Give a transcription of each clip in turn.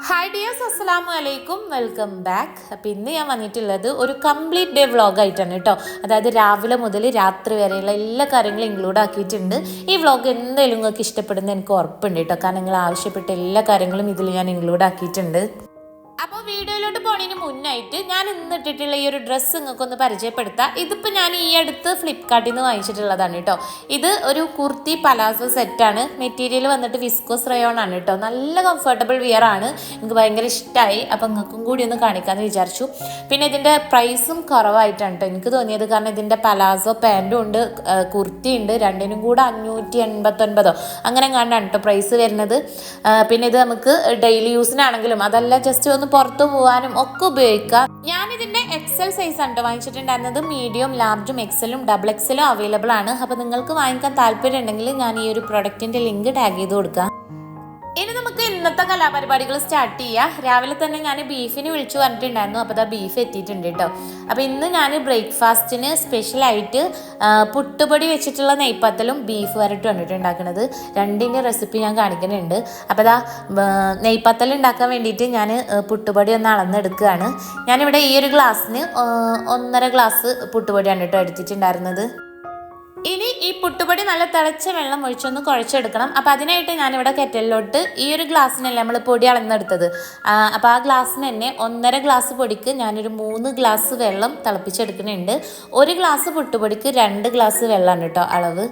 Hi dears, അസ്സലാമു അലൈക്കും, welcome back. അപ്പോൾ ഇന്ന് ഞാൻ വന്നിട്ടുള്ളത് ഒരു കംപ്ലീറ്റ് ഡേ വ്ളോഗായിട്ടാണ് കേട്ടോ. അതായത് രാവിലെ മുതൽ രാത്രി വരെയുള്ള എല്ലാ കാര്യങ്ങളും ഇൻക്ലൂഡ് ആക്കിയിട്ടുണ്ട്. ഈ വ്ളോഗ് എന്തായാലും നിങ്ങൾക്ക് ഇഷ്ടപ്പെടുന്ന എനിക്ക് ഉറപ്പുണ്ട് കേട്ടോ, കാരണം നിങ്ങൾ ആവശ്യപ്പെട്ട എല്ലാ കാര്യങ്ങളും ഇതിൽ ഞാൻ ഇൻക്ലൂഡ് ആക്കിയിട്ടുണ്ട്. അപ്പോൾ വീഡിയോയിലോട്ട് പോണതിന് മുന്നായിട്ട് ഞാൻ ഇന്ന് ഇട്ടിട്ടുള്ള ഈ ഒരു ഡ്രസ്സ് നിങ്ങൾക്കൊന്ന് പരിചയപ്പെടുത്താം. ഇതിപ്പോൾ ഞാൻ ഈ അടുത്ത് ഫ്ലിപ്കാർട്ടിൽ നിന്ന് വാങ്ങിച്ചിട്ടുള്ളതാണ് കേട്ടോ. ഇത് ഒരു കുർത്തി പലാസോ സെറ്റാണ്. മെറ്റീരിയൽ വന്നിട്ട് വിസ്കോസ് റയോൺ ആണ് കേട്ടോ. നല്ല കംഫർട്ടബിൾ വിയർ ആണ്, എനിക്ക് ഭയങ്കര ഇഷ്ടമായി. അപ്പോൾ നിങ്ങൾക്കും കൂടി ഒന്ന് കാണിക്കാമെന്ന് വിചാരിച്ചു. പിന്നെ ഇതിൻ്റെ പ്രൈസും കുറവായിട്ടാണ് കേട്ടോ എനിക്ക് തോന്നിയത്, കാരണം ഇതിൻ്റെ പലാസോ പാൻറ്റും ഉണ്ട്, കുർത്തി ഉണ്ട്, രണ്ടിനും കൂടെ 589 അങ്ങനെ കണ്ടാണ് കേട്ടോ പ്രൈസ് വരുന്നത്. പിന്നെ ഇത് നമുക്ക് ഡെയിലി യൂസിനാണെങ്കിലും അതല്ല ജസ്റ്റ് ഒന്ന് പുറത്തു പോകാനും ഒക്കെ ഉപയോഗിക്കാം. ഞാനിതിൻ്റെ എക്സൽ സൈസ് ആണ് വാങ്ങിച്ചിട്ടുണ്ടായിരുന്നത്. മീഡിയം, ലാർജും, എക്സലും ഡബിൾ എക്സലും അവൈലബിൾ ആണ്. അപ്പോൾ നിങ്ങൾക്ക് വാങ്ങിക്കാൻ താല്പര്യം ഉണ്ടെങ്കിൽ ഞാൻ ഈ ഒരു പ്രൊഡക്റ്റിൻ്റെ ലിങ്ക് ടാഗ് ചെയ്ത് കൊടുക്കാം. ഇനി നമുക്ക് ഇന്നത്തെ കലാപരിപാടികൾ സ്റ്റാർട്ട് ചെയ്യാം. രാവിലെ തന്നെ ഞാൻ ബീഫിന് വിളിച്ചു പറഞ്ഞിട്ടുണ്ടായിരുന്നു. അപ്പോൾ ബീഫ് എത്തിയിട്ടുണ്ട് കേട്ടോ. അപ്പോൾ ഇന്ന് ഞാൻ ബ്രേക്ക്ഫാസ്റ്റിന് സ്പെഷ്യലായിട്ട് പുട്ടുപൊടി വെച്ചിട്ടുള്ള നെയ്പ്പത്തലും ബീഫ് വരട്ടും വന്നിട്ട് ഉണ്ടാക്കുന്നത്. രണ്ടിൻ്റെ റെസിപ്പി ഞാൻ കാണിക്കുന്നുണ്ട്. അപ്പോൾ നെയ്പ്പത്തൽ ഉണ്ടാക്കാൻ വേണ്ടിയിട്ട് ഞാൻ പുട്ടുപൊടി ഒന്ന് അളന്നെടുക്കുകയാണ്. ഞാനിവിടെ ഈ ഒരു ഗ്ലാസ്സിന് 1.5 ഗ്ലാസ് പുട്ടുപൊടിയാണ് കേട്ടോ എടുത്തിട്ടുണ്ടായിരുന്നത്. ഇനി ഈ പുട്ടുപൊടി നല്ല തിളച്ച വെള്ളം ഒഴിച്ചൊന്ന് കുഴച്ചെടുക്കണം. അപ്പോൾ അതിനായിട്ട് ഞാനിവിടെ കെറ്റലിലോട്ട് ഈ ഒരു ഗ്ലാസ്സിനല്ലേ നമ്മൾ പൊടി അളന്നെടുത്തത്, അപ്പോൾ ആ ഗ്ലാസ്സിന് തന്നെ 1.5 ഗ്ലാസ് പൊടിക്ക് ഞാനൊരു 3 ഗ്ലാസ് വെള്ളം തിളപ്പിച്ചെടുക്കുന്നുണ്ട്. 1 ഗ്ലാസ് പുട്ടുപൊടിക്ക് 2 ഗ്ലാസ് വെള്ളമാണ് കേട്ടോ അളവ്.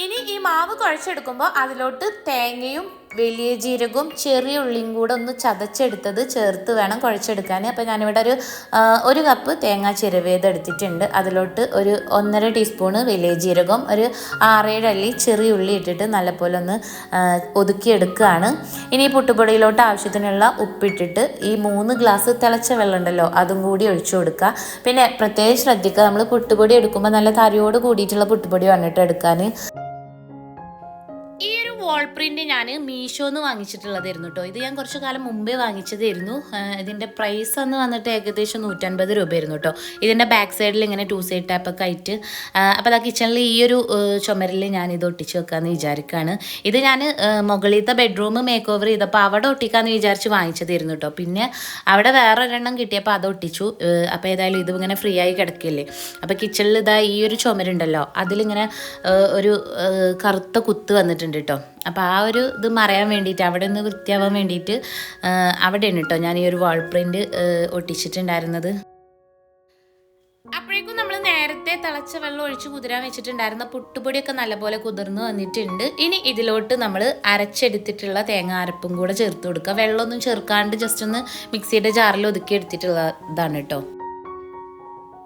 ഇനി ഈ മാവ് കുഴച്ചെടുക്കുമ്പോൾ അതിലോട്ട് തേങ്ങയും വലിയ ജീരകവും ചെറിയ ഉള്ളിയും കൂടെ ഒന്ന് ചതച്ചെടുത്തത് ചേർത്ത് വേണം കുഴച്ചെടുക്കാൻ. അപ്പോൾ ഞാനിവിടെ ഒരു കപ്പ് തേങ്ങ ചിരവിയത് എടുത്തിട്ടുണ്ട്. അതിലോട്ട് ഒരു 1.5 ടീസ്പൂണ് വലിയ ജീരകം, ഒരു 6-7 അല്ലി ചെറിയ ഉള്ളി ഇട്ടിട്ട് നല്ലപോലെ ഒന്ന് ഒതുക്കിയെടുക്കുകയാണ്. ഇനി ഈ പുട്ടുപൊടിയിലോട്ട് ആവശ്യത്തിനുള്ള ഉപ്പിട്ടിട്ട് ഈ 3 ഗ്ലാസ് തിളച്ച വെള്ളം ഉണ്ടല്ലോ അതും കൂടി ഒഴിച്ചു കൊടുക്കുക. പിന്നെ പ്രത്യേകം ശ്രദ്ധിക്കുക, നമ്മൾ പുട്ടുപൊടി എടുക്കുമ്പോൾ നല്ല തരിയോട് കൂടിയിട്ടുള്ള പുട്ടുപൊടി വന്നിട്ട് എടുക്കാൻ. വാൾ പ്രിന്റ് ഞാൻ മീഷോന്ന് വാങ്ങിച്ചിട്ടുള്ളതായിരുന്നു കേട്ടോ. ഇത് ഞാൻ കുറച്ച് കാലം മുമ്പേ വാങ്ങിച്ചതായിരുന്നു. ഇതിൻ്റെ പ്രൈസ് അന്ന് വന്നിട്ട് ഏകദേശം 150 രൂപയായിരുന്നു കേട്ടോ. ഇതിൻ്റെ ബാക്ക് സൈഡിൽ ഇങ്ങനെ 2 സൈഡ് ടാപ്പൊക്കെ ആയിട്ട്. അപ്പോൾ കിച്ചണിൽ ഈ ഒരു ചുമരിൽ ഞാൻ ഇത് ഒട്ടിച്ച് വെക്കാമെന്ന് വിചാരിക്കുകയാണ്. ഇത് ഞാൻ മുകളിലത്തെ ബെഡ്റൂം മേക്ക് ഓവർ ചെയ്തപ്പോൾ അവിടെ ഒട്ടിക്കാമെന്ന് വിചാരിച്ച് വാങ്ങിച്ചതായിരുന്നു കേട്ടോ. പിന്നെ അവിടെ വേറെ ഒരെണ്ണം കിട്ടിയപ്പോൾ അത് ഒട്ടിച്ചു. അപ്പോൾ ഏതായാലും ഇത് ഇങ്ങനെ ഫ്രീ ആയി കിടക്കില്ലേ. അപ്പോൾ കിച്ചണിൽ ഇതാ ഈ ഒരു ചുമരുണ്ടല്ലോ അതിലിങ്ങനെ ഒരു കറുത്ത കുത്ത് വന്നിട്ടുണ്ട് കേട്ടോ. അപ്പോൾ ആ ഒരു ഇത് മറയാൻ വേണ്ടിയിട്ട്, അവിടെ ഒന്ന് വൃത്തിയാവാൻ വേണ്ടിയിട്ട് അവിടെയാണ് കേട്ടോ ഞാൻ ഈ ഒരു വാൾ പ്രിന്റ് ഒട്ടിച്ചിട്ടുണ്ടായിരുന്നത്. അപ്പോഴേക്കും നമ്മൾ നേരത്തെ തിളച്ച വെള്ളം ഒഴിച്ച് കുതിരാൻ വെച്ചിട്ടുണ്ടായിരുന്ന പുട്ടുപൊടിയൊക്കെ നല്ലപോലെ കുതിർന്ന് വന്നിട്ടുണ്ട്. ഇനി ഇതിലോട്ട് നമ്മൾ അരച്ചെടുത്തിട്ടുള്ള തേങ്ങ അരപ്പും കൂടെ ചേർത്ത് കൊടുക്കുക. വെള്ളമൊന്നും ചേർക്കാണ്ട് ജസ്റ്റ് ഒന്ന് മിക്സിയുടെ ജാറിൽ ഒതുക്കി എടുത്തിട്ടുള്ളതാണ് കേട്ടോ.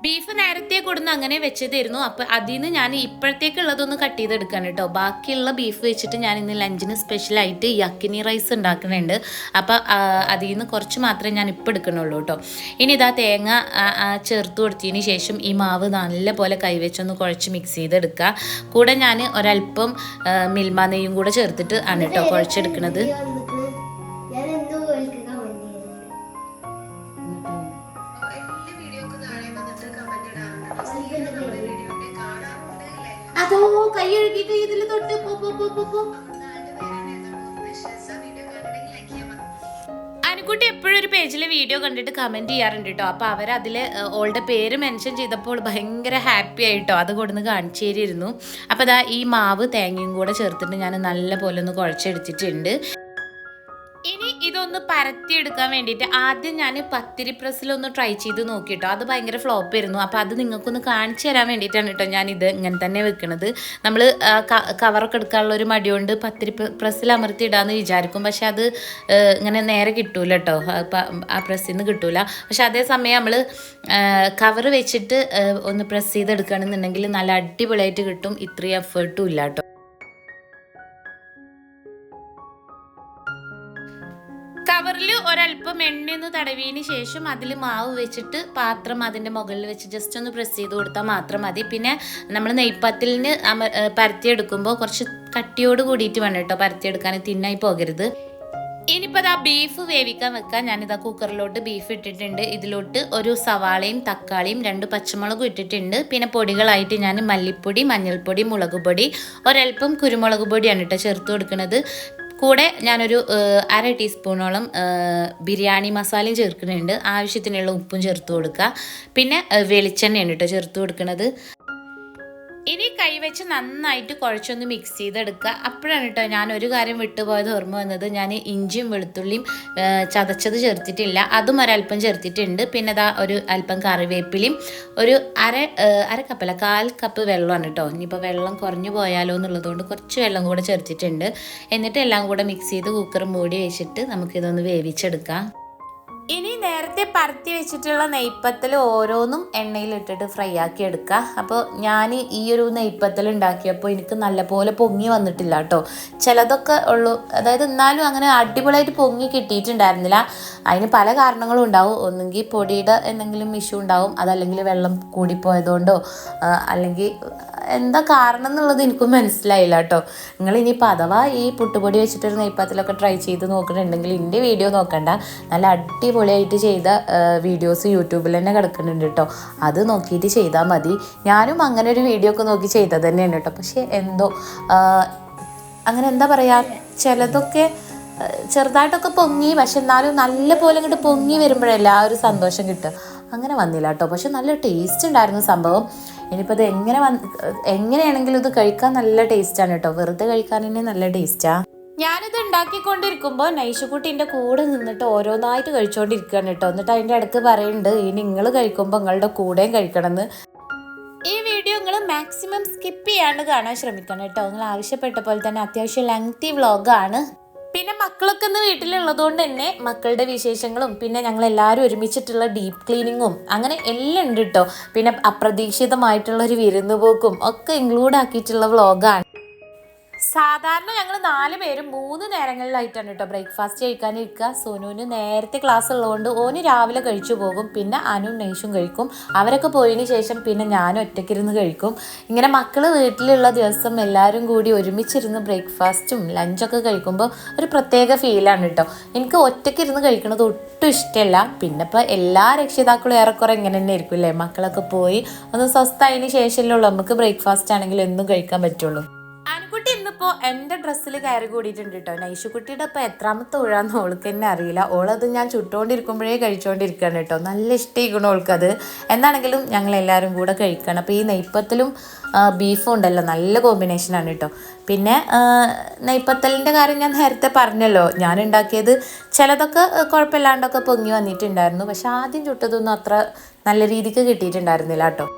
ബീഫ് നേരത്തെ കൊടുന്ന് അങ്ങനെ വെച്ചതായിരുന്നു. അപ്പോൾ അതിൽ നിന്ന് ഞാൻ ഇപ്പോഴത്തേക്കുള്ളതൊന്ന് കട്ട് ചെയ്തെടുക്കാൻ കേട്ടോ. ബാക്കിയുള്ള ബീഫ് വെച്ചിട്ട് ഞാൻ ഇന്ന് ലഞ്ചിന് സ്പെഷ്യലായിട്ട് യക്കിനി റൈസ് ഉണ്ടാക്കുന്നുണ്ട്. അപ്പോൾ അതിൽ നിന്ന് കുറച്ച് മാത്രമേ ഞാൻ ഇപ്പോൾ എടുക്കണുള്ളൂ കേട്ടോ. ഇനി ഇതാ തേങ്ങ ചേർത്ത് കൊടുത്തതിന് ശേഷം ഈ മാവ് നല്ലപോലെ കൈവച്ചൊന്ന് കുഴച്ച് മിക്സ് ചെയ്തെടുക്കുക. കൂടെ ഞാൻ ഒരല്പം മിൽമ നെയ്യും കൂടെ ചേർത്തിട്ട് ആണ് കേട്ടോ കുഴച്ചെടുക്കുന്നത്. അതോ കൈ കഴുകിയിട്ട് ഇതിൽ തൊട്ട് അനുക്കുട്ടി എപ്പോഴും ഒരു പേജിലെ വീഡിയോ കണ്ടിട്ട് കമൻറ്റ് ചെയ്യാറുണ്ട് കേട്ടോ. അപ്പോൾ അവരതിൽ ഓളുടെ പേര് മെൻഷൻ ചെയ്തപ്പോൾ ഭയങ്കര ഹാപ്പി ആയിട്ടോ അത് കൊടുന്ന് കാണിച്ചു തരുന്നു. അപ്പോൾ അതാ ഈ മാവ് തേങ്ങയും കൂടെ ചേർത്തിട്ട് ഞാൻ നല്ല പോലെ ഒന്ന് കുഴച്ചെടുത്തിട്ടുണ്ട്. ഇനി ഇതൊന്ന് പരത്തിയെടുക്കാൻ വേണ്ടിയിട്ട് ആദ്യം ഞാൻ പത്തിരി പ്രസ്സിലൊന്ന് ട്രൈ ചെയ്ത് നോക്കിയിട്ടോ. അത് ഭയങ്കര ഫ്ലോപ്പ് ആയിരുന്നു. അപ്പോൾ അത് നിങ്ങൾക്കൊന്ന് കാണിച്ചു തരാൻ വേണ്ടിയിട്ടാണ് കേട്ടോ ഞാനിത് ഇങ്ങനെ തന്നെ വെക്കുന്നത്. നമ്മൾ കവറൊക്കെ എടുക്കാനുള്ള ഒരു മടി കൊണ്ട് പത്തിരി പ്രസ്സിൽ അമർത്തിയിടാമെന്ന് വിചാരിക്കും. പക്ഷെ അത് ഇങ്ങനെ നേരെ കിട്ടൂല കേട്ടോ, ആ പ്രസ്സിൽ നിന്ന് കിട്ടൂല. പക്ഷെ അതേസമയം നമ്മൾ കവർ വെച്ചിട്ട് ഒന്ന് പ്രസ് ചെയ്തെടുക്കുകയാണെന്നുണ്ടെങ്കിൽ നല്ല അടിപൊളിയായിട്ട് കിട്ടും. ഇത്രയും എഫേർട്ടും ഇല്ല കേട്ടോ. കവറിൽ ഒരല്പം എണ്ണയൊന്ന് തടവിയതിന് ശേഷം അതിൽ മാവ് വെച്ചിട്ട് പാത്രം അതിൻ്റെ മുകളിൽ വെച്ച് ജസ്റ്റ് ഒന്ന് പ്രസ് ചെയ്ത് കൊടുത്താൽ മാത്രം മതി. പിന്നെ നമ്മൾ നെയ്പ്പത്തലിന് പരത്തിയെടുക്കുമ്പോൾ കുറച്ച് കട്ടിയോട് കൂടിയിട്ട് വേണം കേട്ടോ പരത്തിയെടുക്കാൻ, തിന്നായി പോകരുത്. ഇനിയിപ്പോൾ ബീഫ് വേവിക്കാൻ വെക്കാൻ ഞാനിതാ കുക്കറിലോട്ട് ബീഫ് ഇട്ടിട്ടുണ്ട്. ഇതിലോട്ട് ഒരു സവാളയും തക്കാളിയും 2 പച്ചമുളകും ഇട്ടിട്ടുണ്ട്. പിന്നെ പൊടികളായിട്ട് ഞാൻ മല്ലിപ്പൊടി, മഞ്ഞൾപ്പൊടി, മുളക് പൊടി, ഒരൽപ്പം കുരുമുളക് പൊടിയാണ് കേട്ടോ ചേർത്ത് കൊടുക്കുന്നത്. കൂടെ ഞാനൊരു അര ടീസ്പൂണോളം ബിരിയാണി മസാലയും ചേർക്കുന്നുണ്ട്. ആവശ്യത്തിനുള്ള ഉപ്പും ചേർത്ത് കൊടുക്കുക. പിന്നെ വെളിച്ചെണ്ണയാണ് കേട്ടോ ചേർത്ത് കൊടുക്കുന്നത്. ഇനി കൈവച്ച് നന്നായിട്ട് കുഴച്ചൊന്ന് മിക്സ് ചെയ്തെടുക്കുക. അപ്പോഴാണ് കേട്ടോ ഞാനൊരു കാര്യം വിട്ടുപോയത് ഓർമ്മ വന്നത്. ഞാൻ ഇഞ്ചിയും വെളുത്തുള്ളിയും ചതച്ചത് ചേർത്തിട്ടില്ല, അതും ഒരല്പം ചേർത്തിട്ടുണ്ട്. പിന്നെ അതാ ഒരു അല്പം കറിവേപ്പിലയും ഒരു അര കപ്പല്ല 1/4 കപ്പ് വെള്ളമാണ് കേട്ടോ. ഇനിയിപ്പോൾ വെള്ളം കുറഞ്ഞു പോയാലോ എന്നുള്ളതുകൊണ്ട് കുറച്ച് വെള്ളം കൂടെ ചേർത്തിട്ടുണ്ട്. എന്നിട്ട് എല്ലാം കൂടെ മിക്സ് ചെയ്ത് കുക്കർ മൂടി വെച്ചിട്ട് നമുക്കിതൊന്ന് വേവിച്ചെടുക്കാം. ഇനി നേരത്തെ പരത്തി വെച്ചിട്ടുള്ള നെയ്പ്പത്തൽ ഓരോന്നും എണ്ണയിലിട്ടിട്ട് ഫ്രൈ ആക്കി എടുക്കുക. അപ്പോൾ ഞാൻ ഈ ഒരു നെയ്പ്പത്തൽ ഉണ്ടാക്കിയപ്പോൾ എനിക്ക് നല്ലപോലെ പൊങ്ങി വന്നിട്ടില്ല കേട്ടോ. ചിലതൊക്കെ ഉള്ളൂ, അതായത് എന്നാലും അങ്ങനെ അടിപൊളിയായിട്ട് പൊങ്ങി കിട്ടിയിട്ടുണ്ടായിരുന്നില്ല. അതിന് പല കാരണങ്ങളും ഉണ്ടാവും. ഒന്നുകിൽ പൊടിയുടെ എന്തെങ്കിലും ഇഷ്യൂ ഉണ്ടാവും, അതല്ലെങ്കിൽ വെള്ളം കൂടിപ്പോയതുകൊണ്ടോ അല്ലെങ്കിൽ എന്താ കാരണം എന്നുള്ളത് എനിക്കും മനസ്സിലായില്ല കേട്ടോ. നിങ്ങൾ ഇനിയിപ്പോൾ അഥവാ ഈ പുട്ടുപൊടി വെച്ചിട്ടൊരു നെയ്പ്പത്തിലൊക്കെ ട്രൈ ചെയ്ത് നോക്കുന്നുണ്ടെങ്കിൽ എൻ്റെ വീഡിയോ നോക്കണ്ട, നല്ല അടിപൊളിയായിട്ട് ചെയ്ത വീഡിയോസ് യൂട്യൂബിൽ തന്നെ കിടക്കുന്നുണ്ട് കേട്ടോ. അത് നോക്കിയിട്ട് ചെയ്താൽ മതി. ഞാനും അങ്ങനെ ഒരു വീഡിയോ ഒക്കെ നോക്കി ചെയ്തത് തന്നെയാണ് കേട്ടോ. പക്ഷേ എന്തോ അങ്ങനെ എന്താ പറയുക, ചിലതൊക്കെ ചെറുതായിട്ടൊക്കെ പൊങ്ങി, പക്ഷെ എന്നാലും നല്ല പോലെ ഇങ്ങോട്ട് പൊങ്ങി വരുമ്പോഴല്ലേ ആ ഒരു സന്തോഷം കിട്ടുക. അങ്ങനെ വന്നില്ല കേട്ടോ. പക്ഷെ നല്ല ടേസ്റ്റ് ഉണ്ടായിരുന്നു സംഭവം. ഇനിയിപ്പോൾ ഇത് എങ്ങനെയാണെങ്കിലും ഇത് കഴിക്കാൻ നല്ല ടേസ്റ്റാണ് കേട്ടോ. വെറുതെ കഴിക്കാൻ തന്നെ നല്ല ടേസ്റ്റാണ്. ഞാനിത് ഉണ്ടാക്കിക്കൊണ്ടിരിക്കുമ്പോൾ നൈഷുക്കുട്ടീൻ്റെ കൂടെ നിന്നിട്ട് ഓരോന്നായിട്ട് കഴിച്ചുകൊണ്ടിരിക്കുകയാണ് കേട്ടോ. എന്നിട്ട് അതിൻ്റെ ഇടയ്ക്ക് പറയുന്നുണ്ട്, ഇനി നിങ്ങൾ കഴിക്കുമ്പോൾ നിങ്ങളുടെ കൂടെയും കഴിക്കണമെന്ന്. ഈ വീഡിയോ നിങ്ങൾ മാക്സിമം സ്കിപ്പ് ചെയ്യാണ്ട് കാണാൻ ശ്രമിക്കണം കേട്ടോ. നിങ്ങൾ ആവശ്യപ്പെട്ട പോലെ തന്നെ അത്യാവശ്യം ലെങ്തി വ്ളോഗാണ്. പിന്നെ മക്കളൊക്കെ ഇന്ന് വീട്ടിലുള്ളതുകൊണ്ട് തന്നെ മക്കളുടെ വിശേഷങ്ങളും പിന്നെ ഞങ്ങൾ എല്ലാവരും ഒരുമിച്ചിട്ടുള്ള ഡീപ്പ് ക്ലീനിങ്ങും അങ്ങനെ എല്ലാം ഉണ്ട് കേട്ടോ. പിന്നെ അപ്രതീക്ഷിതമായിട്ടുള്ള ഒരു വിരുന്നുപോക്കും ഒക്കെ ഇൻക്ലൂഡ് ആക്കിയിട്ടുള്ള വ്ളോഗാണ്. സാധാരണ ഞങ്ങൾ 4 പേരും 3 നേരങ്ങളിലായിട്ടാണ് കേട്ടോ ബ്രേക്ക്ഫാസ്റ്റ് കഴിക്കാനിരിക്കുക. സോനുവിന് നേരത്തെ ക്ലാസ് ഉള്ളതുകൊണ്ട് ഓന് രാവിലെ കഴിച്ചു പോകും. പിന്നെ അനുവും നെയ്ഷും കഴിക്കും. അവരൊക്കെ പോയതിന് ശേഷം പിന്നെ ഞാനും ഒറ്റയ്ക്കിരുന്ന് കഴിക്കും. ഇങ്ങനെ മക്കൾ വീട്ടിലുള്ള ദിവസം എല്ലാവരും കൂടി ഒരുമിച്ചിരുന്ന് ബ്രേക്ക്ഫാസ്റ്റും ലഞ്ചൊക്കെ കഴിക്കുമ്പോൾ ഒരു പ്രത്യേക ഫീലാണ് കേട്ടോ. എനിക്ക് ഒറ്റയ്ക്കിരുന്ന് കഴിക്കുന്നത് ഒട്ടും ഇഷ്ടമല്ല. പിന്നെ ഇപ്പോൾ എല്ലാ രക്ഷിതാക്കളും ഏറെക്കുറെ ഇങ്ങനെ തന്നെ ആയിരിക്കും അല്ലേ. മക്കളൊക്കെ പോയി ഒന്ന് സ്വസ്ഥമായതിന് ശേഷമല്ലേ ഉള്ളൂ നമുക്ക് ബ്രേക്ക്ഫാസ്റ്റ് ആണെങ്കിലും എന്നും കഴിക്കാൻ പറ്റുള്ളൂ. ആൺകുട്ടി ഇന്നിപ്പോൾ എൻ്റെ ഡ്രസ്സിൽ കയറി കൂടിയിട്ടുണ്ട് കേട്ടോ. നൈഷുക്കുട്ടിയുടെ ഇപ്പോൾ എത്രാമത്തെ ഊഴാന്ന് ഓൾക്ക് തന്നെ അറിയില്ല. ഓളത് ഞാൻ ചുട്ടുകൊണ്ടിരിക്കുമ്പോഴേ കഴിച്ചുകൊണ്ടിരിക്കുകയാണ് കേട്ടോ. നല്ല ഇഷ്ടമായിക്കണം ഓൾക്കത്. എന്താണെങ്കിലും ഞങ്ങളെല്ലാവരും കൂടെ കഴിക്കണം. അപ്പോൾ ഈ നെയ്പ്പത്തലും ബീഫും ഉണ്ടല്ലോ, നല്ല കോമ്പിനേഷനാണ് കേട്ടോ. പിന്നെ നെയ്പ്പത്തലിൻ്റെ കാര്യം ഞാൻ നേരത്തെ പറഞ്ഞല്ലോ, ഞാൻ ഉണ്ടാക്കിയത് ചിലതൊക്കെ കുഴപ്പമില്ലാണ്ടൊക്കെ പൊങ്ങി വന്നിട്ടുണ്ടായിരുന്നു. പക്ഷെ ആദ്യം ചുട്ടതൊന്നും അത്ര നല്ല രീതിക്ക് കിട്ടിയിട്ടുണ്ടായിരുന്നില്ല കേട്ടോ.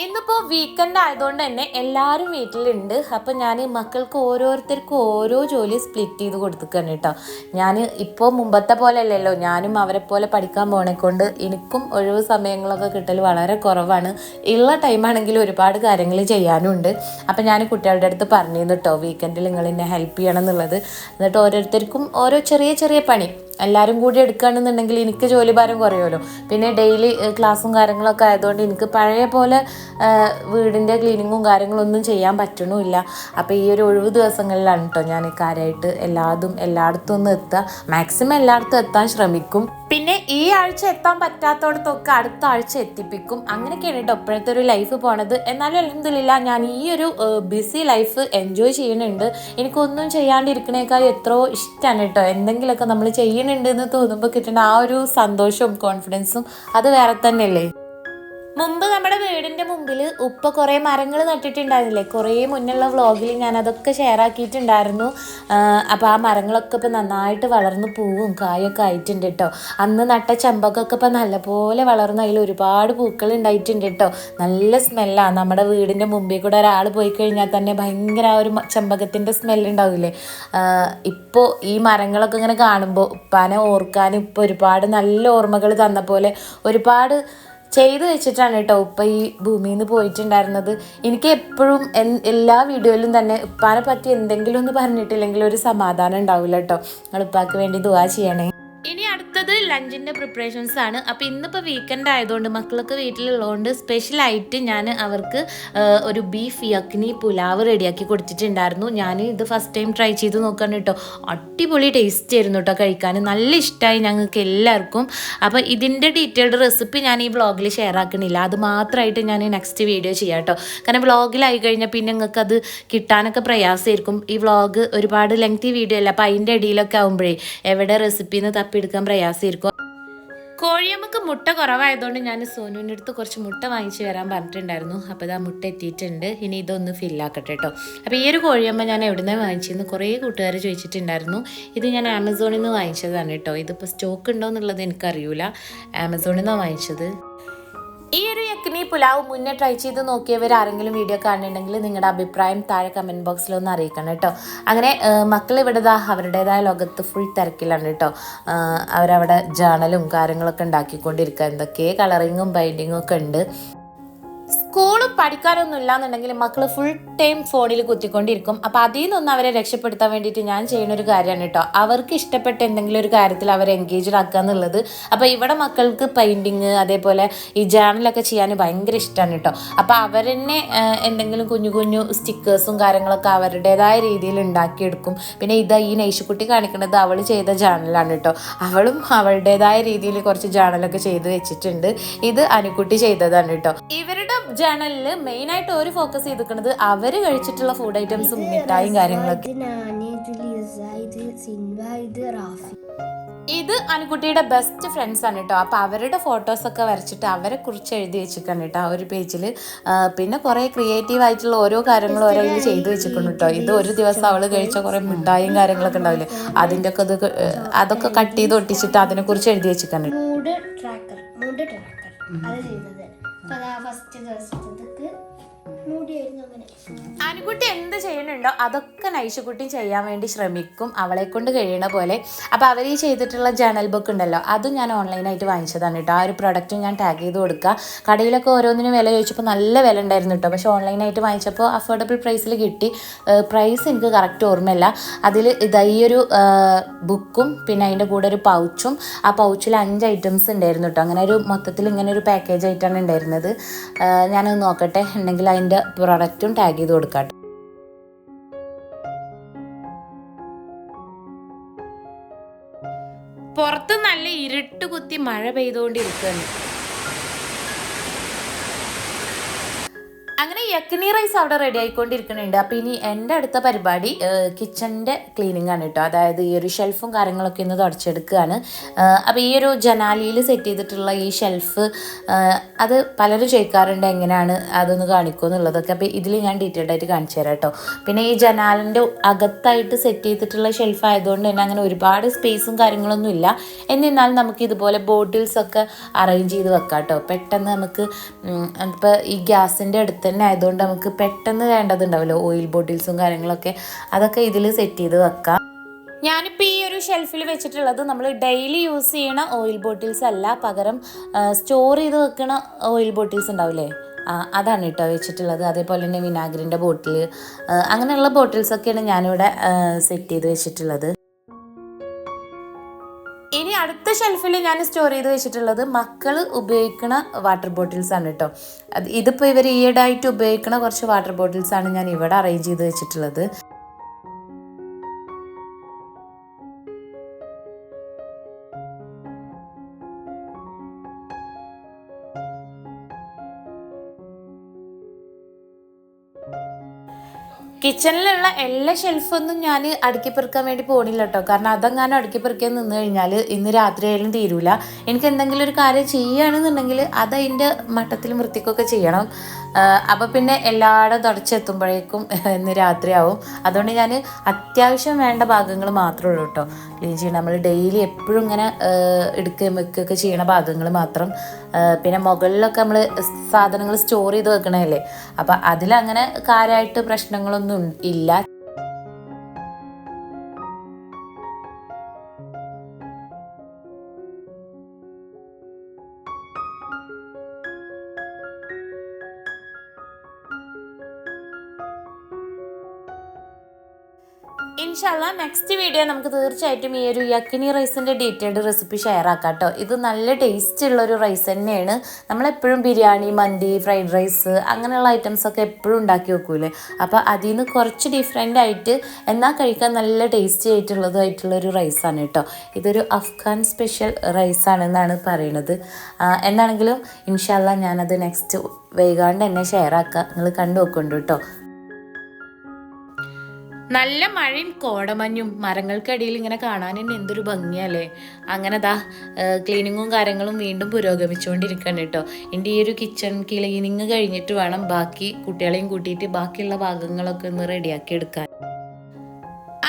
ഇന്നിപ്പോൾ വീക്കെൻഡ് ആയതുകൊണ്ട് തന്നെ എല്ലാവരും വീട്ടിലുണ്ട്. അപ്പം ഞാൻ മക്കൾക്ക് ഓരോരുത്തർക്കും ഓരോ ജോലി സ്പ്ലിറ്റ് ചെയ്ത് കൊടുത്തിക്കാണ് കേട്ടോ. ഞാൻ ഇപ്പോൾ മുമ്പത്തെ പോലെ അല്ലല്ലോ, ഞാനും അവരെ പോലെ പഠിക്കാൻ പോണേക്കൊണ്ട് എനിക്കും ഒഴിവ് സമയങ്ങളൊക്കെ കിട്ടൽ വളരെ കുറവാണ്. ഉള്ള ടൈമാണെങ്കിൽ ഒരുപാട് കാര്യങ്ങൾ ചെയ്യാനും ഉണ്ട്. അപ്പം ഞാൻ കുട്ടികളുടെ അടുത്ത് പറഞ്ഞിരുന്നു കേട്ടോ, വീക്കെൻഡിൽ നിങ്ങൾ എന്നെ ഹെൽപ്പ് ചെയ്യണം എന്നുള്ളത്. എന്നിട്ട് ഓരോരുത്തർക്കും ഓരോ ചെറിയ ചെറിയ പണി എല്ലാവരും കൂടി എടുക്കുകയാണെന്നുണ്ടെങ്കിൽ എനിക്ക് ജോലിഭാരം കുറയുമല്ലോ. പിന്നെ ഡെയിലി ക്ലാസ്സും കാര്യങ്ങളൊക്കെ ആയതുകൊണ്ട് എനിക്ക് പഴയ പോലെ വീടിൻ്റെ ക്ലീനിങ്ങും കാര്യങ്ങളൊന്നും ചെയ്യാൻ പറ്റണമില്ല. അപ്പോൾ ഈ ഒരു ഒഴിവ് ദിവസങ്ങളിലാണ് കേട്ടോ ഞാൻ കാര്യമായിട്ട് എല്ലായിടത്തും ഒന്ന് എത്തുക. മാക്സിമം എല്ലായിടത്തും എത്താൻ ശ്രമിക്കും. പിന്നെ ഈ ആഴ്ച എത്താൻ പറ്റാത്തടത്തൊക്കെ അടുത്ത ആഴ്ച എത്തിപ്പിക്കും. അങ്ങനെയൊക്കെയാണ് കേട്ടോ ഇപ്പോഴത്തെ ഒരു ലൈഫ് പോണത്. എന്നാലും അൽഹംദുലില്ലാ ഞാൻ ഈ ഒരു ബിസി ലൈഫ് എൻജോയ് ചെയ്യുന്നുണ്ട്. എനിക്കൊന്നും ചെയ്യാണ്ടിരിക്കണേക്കാൾ എത്രയോ ഇഷ്ടമാണ് കേട്ടോ. എന്തെങ്കിലുമൊക്കെ നമ്മൾ ചെയ്യുന്നുണ്ട് എന്ന് തോന്നുമ്പോൾ കിട്ടുന്ന ആ ഒരു സന്തോഷവും കോൺഫിഡൻസും അത് വേറെ തന്നെയല്ലേ. മുമ്പ് നമ്മുടെ വീടിൻ്റെ മുമ്പിൽ ഉപ്പ കുറേ മരങ്ങൾ നട്ടിട്ടുണ്ടായിരുന്നില്ലേ, കുറേ മുന്നുള്ള വ്ളോഗിൽ ഞാൻ അതൊക്കെ ഷെയർ ആക്കിയിട്ടുണ്ടായിരുന്നു. അപ്പോൾ ആ മരങ്ങളൊക്കെ ഇപ്പോൾ നന്നായിട്ട് വളർന്ന് പൂവും കായൊക്കെ ആയിട്ടുണ്ട് കേട്ടോ. അന്ന് നട്ട ചെമ്പക്കൊക്കെ ഇപ്പോൾ നല്ലപോലെ വളർന്ന് അതിൽ ഒരുപാട് പൂക്കൾ ഉണ്ടായിട്ടുണ്ട് കേട്ടോ. നല്ല സ്മെല്ലാണ്. നമ്മുടെ വീടിൻ്റെ മുമ്പിൽ കൂടെ ഒരാൾ പോയി കഴിഞ്ഞാൽ തന്നെ ഭയങ്കര ആ ഒരു ചെമ്പകത്തിൻ്റെ സ്മെല്ലുണ്ടാവില്ലേ. ഇപ്പോൾ ഈ മരങ്ങളൊക്കെ ഇങ്ങനെ കാണുമ്പോൾ ഉപ്പാനെ ഓർക്കാനും ഇപ്പോൾ ഒരുപാട് നല്ല ഓർമ്മകൾ തന്ന പോലെ ഒരുപാട് ചെയ്തു വെച്ചിട്ടാണ് കേട്ടോ ഉപ്പ ഈ ഭൂമിയിൽ നിന്ന് പോയിട്ടുണ്ടായിരുന്നത്. എനിക്ക് എപ്പോഴും എല്ലാ വീഡിയോയിലും തന്നെ ഉപ്പാനെ പറ്റി എന്തെങ്കിലും ഒന്ന് പറഞ്ഞിട്ടില്ലെങ്കിൽ ഒരു സമാധാനം ഉണ്ടാവില്ല കേട്ടോ. നിങ്ങൾ ഉപ്പാക്ക് വേണ്ടി ദുആ ചെയ്യണേ. ഇനി അടുത്ത അടുത്തത് ലഞ്ചിൻ്റെ പ്രിപ്പറേഷൻസ് ആണ്. അപ്പോൾ ഇന്നിപ്പോൾ വീക്കെൻഡ് ആയതുകൊണ്ട് മക്കളൊക്കെ വീട്ടിലുള്ളതുകൊണ്ട് സ്പെഷ്യലായിട്ട് ഞാൻ അവർക്ക് ഒരു ബീഫ് യക്നി പുലാവ് റെഡിയാക്കി കൊടുത്തിട്ടുണ്ടായിരുന്നു. ഞാൻ ഇത് ഫസ്റ്റ് ടൈം ട്രൈ ചെയ്ത് നോക്കാൻ കേട്ടോ. അടിപൊളി ടേസ്റ്റ് ആയിരുന്നു കേട്ടോ കഴിക്കാൻ. നല്ല ഇഷ്ടമായി ഞങ്ങൾക്ക് എല്ലാവർക്കും. അപ്പോൾ ഇതിൻ്റെ ഡീറ്റെയിൽഡ് റെസിപ്പി ഞാൻ ഈ വ്ളോഗിൽ ഷെയർ ആക്കണില്ല. അത് മാത്രമായിട്ട് ഞാൻ നെക്സ്റ്റ് വീഡിയോ ചെയ്യാം കേട്ടോ. കാരണം വ്ളോഗിലായി കഴിഞ്ഞാൽ പിന്നെ നിങ്ങൾക്ക് അത് കിട്ടാനൊക്കെ പ്രയാസമായിരിക്കും. ഈ വ്ളോഗ് ഒരുപാട് ലെങ്തി വീഡിയോ അല്ല. അപ്പോൾ അതിൻ്റെ ഇടയിലൊക്കെ ആകുമ്പോഴേ എവിടെ റെസിപ്പിന്ന് തപ്പിയെടുക്കാൻ പ്രയാസമായിരിക്കും. കോഴിയമ്മക്ക് മുട്ട കുറവായതുകൊണ്ട് ഞാൻ സോനുവിൻ്റെ അടുത്ത് കുറച്ച് മുട്ട വാങ്ങിച്ച് വരാൻ പറഞ്ഞിട്ടുണ്ടായിരുന്നു. അപ്പോൾ ഇതാ മുട്ട എത്തിയിട്ടുണ്ട്. ഇനി ഇതൊന്ന് ഫില്ലാക്കട്ടെ കേട്ടോ. അപ്പോൾ ഈ ഒരു കോഴിയമ്മ ഞാൻ എവിടെ നിന്ന് വാങ്ങിച്ചെന്ന് കുറേ കൂട്ടുകാർ ചോദിച്ചിട്ടുണ്ടായിരുന്നു. ഇത് ഞാൻ ആമസോണിൽ നിന്ന് വാങ്ങിച്ചതാണ് കേട്ടോ. ഇതിപ്പോൾ സ്റ്റോക്ക് ഉണ്ടോ എന്നുള്ളത് എനിക്കറിയില്ല. ആമസോണിൽ നിന്നാണ് വാങ്ങിച്ചത്. ഈ ഒരു യക്നി പുലാവ് മുന്നേ ട്രൈ ചെയ്ത് നോക്കിയവർ ആരെങ്കിലും വീഡിയോ കാണുന്നുണ്ടെങ്കിൽ നിങ്ങളുടെ അഭിപ്രായം താഴെ കമൻറ്റ് ബോക്സിലൊന്ന് അറിയിക്കണം കേട്ടോ. അങ്ങനെ മക്കൾ ഇവിടെ അവരുടേതായ ലോകത്ത് ഫുൾ തിരക്കിലാണ് കേട്ടോ. അവരവിടെ ജേണലും കാര്യങ്ങളൊക്കെ ഉണ്ടാക്കിക്കൊണ്ടിരിക്കുക. എന്തൊക്കെ കളറിങ്ങും ബൈൻഡിങ്ങും ഒക്കെ ഉണ്ട്. സ്കൂൾ പഠിക്കാനൊന്നും ഇല്ലാന്നുണ്ടെങ്കിൽ മക്കൾ ഫുൾ ടൈം ഫോണിൽ കുത്തിക്കൊണ്ടിരിക്കും. അപ്പോൾ അതിൽ നിന്നൊന്ന് അവരെ രക്ഷപ്പെടുത്താൻ വേണ്ടിയിട്ട് ഞാൻ ചെയ്യുന്ന ഒരു കാര്യമാണ് കേട്ടോ. അവർക്ക് ഇഷ്ടപ്പെട്ട എന്തെങ്കിലും ഒരു കാര്യത്തിൽ അവരെ എൻഗേജ്ഡ് ആക്കുക എന്നുള്ളത്. അപ്പോൾ ഇവിടെ മക്കൾക്ക് പെയിൻറ്റിങ് അതേപോലെ ഈ ജേണലൊക്കെ ചെയ്യാൻ ഭയങ്കര ഇഷ്ടമാണ് കേട്ടോ. അപ്പോൾ അവരെന്നെ എന്തെങ്കിലും കുഞ്ഞു കുഞ്ഞു സ്റ്റിക്കേഴ്സും കാര്യങ്ങളൊക്കെ അവരുടേതായ രീതിയിൽ ഉണ്ടാക്കിയെടുക്കും. പിന്നെ ഇതാ ഈ നൈഷുക്കുട്ടി കാണിക്കുന്നത് അവൾ ചെയ്ത ജേണലാണ് കേട്ടോ. അവളും അവളുടേതായ രീതിയിൽ കുറച്ച് ജേണലൊക്കെ ചെയ്ത് വെച്ചിട്ടുണ്ട്. ഇത് അനുക്കുട്ടി ചെയ്തതാണ് കേട്ടോ. ഇവരുടെ ജേണലിൽ മെയിനായിട്ട് ഒരു ഫോക്കസ് ചെയ്തിരിക്കുന്നത് അവർ കഴിച്ചിട്ടുള്ള ഫുഡ് ഐറ്റംസും മിഠായും കാര്യങ്ങളൊക്കെ. ഇത് അനുക്കുട്ടിയുടെ ബെസ്റ്റ് ഫ്രണ്ട്സ് ആണ് കേട്ടോ. അപ്പോൾ അവരുടെ ഫോട്ടോസൊക്കെ വരച്ചിട്ട് അവരെ കുറിച്ച് എഴുതി വെച്ചിരിക്കണം കേട്ടോ ആ ഒരു പേജിൽ. പിന്നെ കുറേ ക്രിയേറ്റീവ് ആയിട്ടുള്ള ഓരോ കാര്യങ്ങളും ഓരോ ഇത് ചെയ്ത് വെച്ചിട്ടുണ്ട് കേട്ടോ. ഇത് ഒരു ദിവസം അവൾ കഴിച്ച കുറേ മിഠായും കാര്യങ്ങളൊക്കെ ഉണ്ടാവില്ലേ, അതിൻ്റെ ഒക്കെ അതൊക്കെ കട്ട് ചെയ്ത് ഒട്ടിച്ചിട്ട് അതിനെക്കുറിച്ച് എഴുതി വെച്ചിട്ടുണ്ട്. അനുകുട്ടി എന്ത് ചെയ്യുന്നുണ്ടോ അതൊക്കെ നൈഷുക്കുട്ടി ചെയ്യാൻ വേണ്ടി ശ്രമിക്കും അവളെ കൊണ്ട് കഴിയണ പോലെ. അപ്പോൾ അവർ ഈ ചെയ്തിട്ടുള്ള ജേണൽ ബുക്ക് ഉണ്ടല്ലോ, അതും ഞാൻ ഓൺലൈനായിട്ട് വാങ്ങിച്ചതാണ് കേട്ടോ. ആ ഒരു പ്രൊഡക്റ്റും ഞാൻ ടാഗ് ചെയ്ത് കൊടുക്കുക. കടയിലൊക്കെ ഓരോന്നിനും വില ചോദിച്ചപ്പോൾ നല്ല വില ഉണ്ടായിരുന്നു കേട്ടോ. പക്ഷേ ഓൺലൈനായിട്ട് വാങ്ങിച്ചപ്പോൾ അഫോർഡബിൾ പ്രൈസിൽ കിട്ടി. പ്രൈസ് എനിക്ക് കറക്റ്റ് ഓർമ്മയില്ല. അതിൽ ഇതാ ഈ ഒരു ബുക്കും പിന്നെ അതിൻ്റെ കൂടെ ഒരു പൗച്ചും, ആ പൗച്ചിൽ 5 ഐറ്റംസ് ഉണ്ടായിരുന്നു കേട്ടോ. അങ്ങനെ ഒരു മൊത്തത്തിൽ ഇങ്ങനെ ഒരു പാക്കേജ് ആയിട്ടാണ് ഉണ്ടായിരുന്നത്. ഞാനത് നോക്കട്ടെ, ഉണ്ടെങ്കിൽ അതിൻ്റെ പ്രൊഡക്റ്റും ടാഗ് ചെയ്ത് കൊടുക്കാം. പുറത്ത് നല്ല ഇരുട്ട് കുത്തി മഴ പെയ്തുകൊണ്ടിരിക്കുകയാണ്. അങ്ങനെ യക്നി റൈസ് അവിടെ റെഡി ആയിക്കൊണ്ടിരിക്കുന്നുണ്ട്. അപ്പോൾ ഇനി എൻ്റെ അടുത്ത പരിപാടി കിച്ചണിൻ്റെ ക്ലീനിങ് ആണ് കേട്ടോ. അതായത് ഈ ഒരു ഷെൽഫും കാര്യങ്ങളൊക്കെ ഒന്ന് തുടച്ചെടുക്കുകയാണ്. അപ്പോൾ ഈ ഒരു ജനാലിയിൽ സെറ്റ് ചെയ്തിട്ടുള്ള ഈ ഷെൽഫ് അത് പലരും ചോദിക്കാറുണ്ട് എങ്ങനെയാണ് അതൊന്ന് കാണിക്കുമോ എന്നുള്ളതൊക്കെ. അപ്പോൾ ഇതിൽ ഞാൻ ഡീറ്റെയിൽഡ് ആയിട്ട് കാണിച്ചു തരാം കേട്ടോ. പിന്നെ ഈ ജനാലിൻ്റെ അകത്തായിട്ട് സെറ്റ് ചെയ്തിട്ടുള്ള ഷെൽഫ് ആയതുകൊണ്ട് തന്നെ അങ്ങനെ ഒരുപാട് സ്പേസും കാര്യങ്ങളൊന്നും ഇല്ല. എന്നിരുന്നാലും നമുക്ക് ഇതുപോലെ ബോട്ടിൽസൊക്കെ അറേഞ്ച് ചെയ്ത് വെക്കാം കേട്ടോ. പെട്ടെന്ന് നമുക്ക് ഇപ്പോൾ ഈ ഗ്യാസിൻ്റെ അടുത്ത് തന്നെ ആയതുകൊണ്ട് നമുക്ക് പെട്ടെന്ന് വേണ്ടതുണ്ടാവില്ലോ ഓയിൽ ബോട്ടിൽസും കാര്യങ്ങളൊക്കെ, അതൊക്കെ ഇതിൽ സെറ്റ് ചെയ്ത് വെക്കാം. ഞാനിപ്പോൾ ഈ ഒരു ഷെൽഫിൽ വെച്ചിട്ടുള്ളത് നമ്മൾ ഡെയിലി യൂസ് ചെയ്യണ ഓയിൽ ബോട്ടിൽസ് അല്ല, പകരം സ്റ്റോർ ചെയ്ത് വെക്കണ ഓയിൽ ബോട്ടിൽസ് ഉണ്ടാവില്ലേ, അതാണ് കേട്ടോ വെച്ചിട്ടുള്ളത്. അതേപോലെ തന്നെ വിനാഗിരിൻ്റെ ബോട്ടിൽ, അങ്ങനെയുള്ള ബോട്ടിൽസൊക്കെയാണ് ഞാനിവിടെ സെറ്റ് ചെയ്ത് വെച്ചിട്ടുള്ളത്. ഇനി അടുത്ത ഷെൽഫിൽ ഞാൻ സ്റ്റോർ ചെയ്ത് വെച്ചിട്ടുള്ളത് മക്കൾ ഉപയോഗിക്കുന്ന വാട്ടർ ബോട്ടിൽസ് ആണ് കേട്ടോ. ഇതിപ്പോൾ ഇവർ ഈയിടെയായിട്ട് ഉപയോഗിക്കുന്ന കുറച്ച് വാട്ടർ ബോട്ടിൽസ് ആണ് ഞാൻ ഇവിടെ അറേഞ്ച് ചെയ്ത് വെച്ചിട്ടുള്ളത്. കിച്ചണിലുള്ള എല്ലാ ഷെൽഫൊന്നും ഞാൻ അടുക്കി പെറുക്കാൻ വേണ്ടി പോകണില്ല കേട്ടോ. കാരണം അതെങ്ങാനും അടുക്കി പെറുക്കാൻ നിന്ന് കഴിഞ്ഞാൽ ഇന്ന് രാത്രി ആയാലും തീരൂല. എനിക്ക് എന്തെങ്കിലും ഒരു കാര്യം ചെയ്യുകയാണെന്നുണ്ടെങ്കിൽ അതതിൻ്റെ മട്ടത്തിലും വൃത്തിക്കൊക്കെ ചെയ്യണം. അപ്പോൾ പിന്നെ എല്ലായിടും തുടച്ചെത്തുമ്പോഴേക്കും ഇന്ന് രാത്രിയാവും. അതുകൊണ്ട് ഞാൻ അത്യാവശ്യം വേണ്ട ഭാഗങ്ങൾ മാത്രമേ ഉള്ളൂ കേട്ടോ ക്ലീൻ ചെയ്യണം. നമ്മൾ ഡെയിലി എപ്പോഴും ഇങ്ങനെ എടുക്കുകയും വെക്കുകയൊക്കെ ചെയ്യണ ഭാഗങ്ങൾ മാത്രം. പിന്നെ മുകളിലൊക്കെ നമ്മൾ സാധനങ്ങൾ സ്റ്റോർ ചെയ്ത് വെക്കണമല്ലേ, അപ്പം അതിലങ്ങനെ കാര്യമായിട്ട് പ്രശ്നങ്ങളൊന്നും ഇല്ല. ഇൻഷാല്ലാ നെക്സ്റ്റ് വീഡിയോ നമുക്ക് തീർച്ചയായിട്ടും ഈ ഒരു യക്കിനി റൈസിൻ്റെ ഡീറ്റെയിൽഡ് റെസിപ്പി ഷെയർ ആക്കാം കേട്ടോ. ഇത് നല്ല ടേസ്റ്റ് ഉള്ളൊരു റൈസ് തന്നെയാണ്. നമ്മളെപ്പോഴും ബിരിയാണി, മന്തി, ഫ്രൈഡ് റൈസ് അങ്ങനെയുള്ള ഐറ്റംസൊക്കെ എപ്പോഴും ഉണ്ടാക്കി വെക്കൂലേ. അപ്പോൾ അതിൽ നിന്ന് കുറച്ച് ഡിഫറെൻ്റ് ആയിട്ട് എന്നാൽ കഴിക്കാൻ നല്ല ടേസ്റ്റി ആയിട്ടുള്ളൊരു റൈസാണ് കേട്ടോ. ഇതൊരു അഫ്ഗാൻ സ്പെഷ്യൽ റൈസാണെന്നാണ് പറയണത്. എന്താണെങ്കിലും ഇൻഷാല്ലാ ഞാനത് നെക്സ്റ്റ് വൈകാണ്ട് തന്നെ ഷെയർ ആക്കാം. നിങ്ങൾ കണ്ടു നോക്കുന്നുണ്ട് കേട്ടോ. നല്ല മഴയും കോടമഞ്ഞും മരങ്ങൾക്കടിയിൽ ഇങ്ങനെ കാണാൻ തന്നെ എന്തൊരു ഭംഗിയല്ലേ. അങ്ങനെ ക്ലീനിങ്ങും കാര്യങ്ങളും വീണ്ടും പുരോഗമിച്ചുകൊണ്ടിരിക്കുകയാണ് കേട്ടോ. എൻ്റെ ഈ ഒരു കിച്ചൺ ക്ലീനിങ് കഴിഞ്ഞിട്ട് വേണം ബാക്കി കുട്ടികളെയും കൂട്ടിയിട്ട് ബാക്കിയുള്ള ഭാഗങ്ങളൊക്കെ ഒന്ന് റെഡിയാക്കി എടുക്കാൻ.